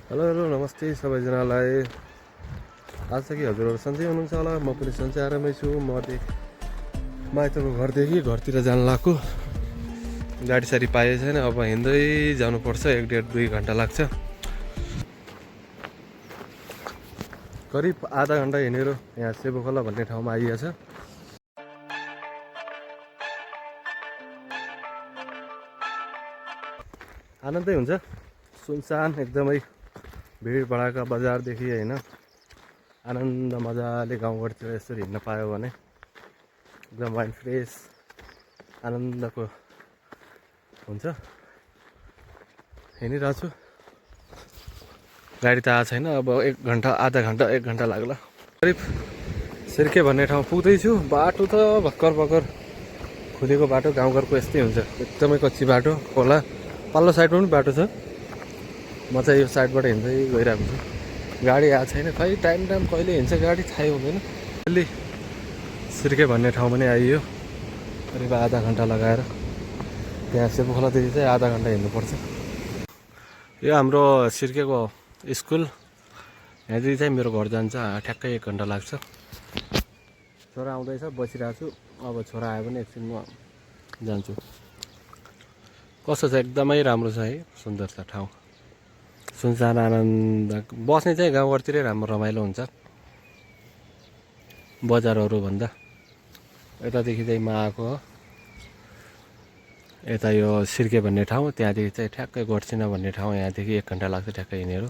Hello hello नमस्ते सबैजनालाई। आज कि हजुरहरू सन्चै हुनुहुन्छ होला। म पनि सन्चै आरामै छु। म माइतको घरदेखि घरतिर जान लाग्छु। गाडी साडी पाएको छैन, अब हिँड्दै जानुपर्छ। 1.5-2 घन्टा लाग्छ। करिब आधा घन्टा हिँडेर यहाँ सेबोखोला भन्ने ठाउँमा आइएको छ। आनन्दै हुन्छ, सुनसान एकदमै। भिड भडाका बजारदेखि होइन, आनन्द मजाले गाउँघरतिर यसरी हिँड्न पायो भने एकदम माइन्ड फ्रेस आनन्दको हुन्छ। हिँडिरहेको छु, गाडी त आएको छैन। अब 1 घन्टा आधा घन्टा 1 घन्टा लाग्ला। करिब सिर्के भन्ने ठाउँ पुग्दैछु। बाटो त भर्खर भर्खर खुलेको बाटो, गाउँघरको यस्तै हुन्छ। एकदमै कच्ची बाटो, खोला पल्लो साइडमा पनि बाटो छ। म चाहिँ यो साइडबाट हिँड्दै गइरहेको छु। गाडी आएको छैन, खै टाइम कहिले हिँड्छ गाडी थाहै हुँदैन। अहिले सिर्के भन्ने ठाउँ पनि आइयो। करिब आधा घन्टा लगाएर त्यहाँ सेबोखोलादेखि चाहिँ आधा घन्टा हिँड्नुपर्छ। यो हाम्रो सिर्केको स्कुल, यहाँदेखि चाहिँ मेरो घर जान्छ ठ्याक्कै 1 घन्टा लाग्छ। छोरा आउँदैछ, बसिरहेको छु। अब छोरा आयो भने एकछिनमा जान्छु। कस्तो छ, एकदमै राम्रो छ है, सुन्दर छ ठाउँ। सुनसान आनन्द बस्ने चाहिँ गाउँघरतिरै राम्रो रमाइलो हुन्छ बजारहरू भन्दा। यतादेखि चाहिँ म आएको हो, यता यो सिर्के भन्ने ठाउँ, त्यहाँदेखि चाहिँ ठ्याक्कै गडसिना भन्ने ठाउँ, यहाँदेखि 1 घन्टा लाग्छ ठ्याक्कै हिँडेर।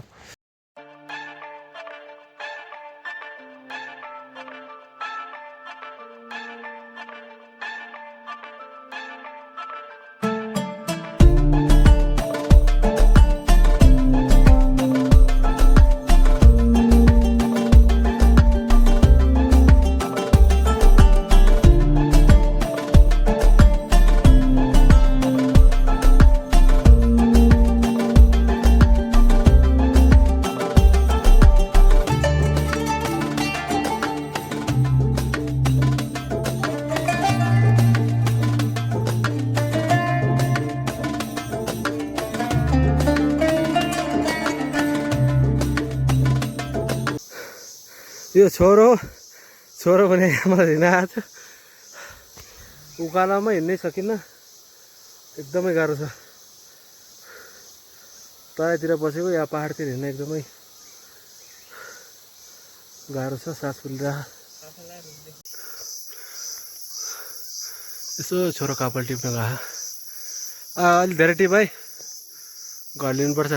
यो छोरो पनि मलाई हिँड्न आएको छ। उकालोमा हिँड्नै सकिन्न, एकदमै गाह्रो छ। तराईतिर बसेको, यहाँ पहाडतिर हिँड्न एकदमै गाह्रो छ। सास फुलिरहेको। यसो छोरो कपाल टिप्न गएको। अलिक धेरै टिप है, घर लिनुपर्छ।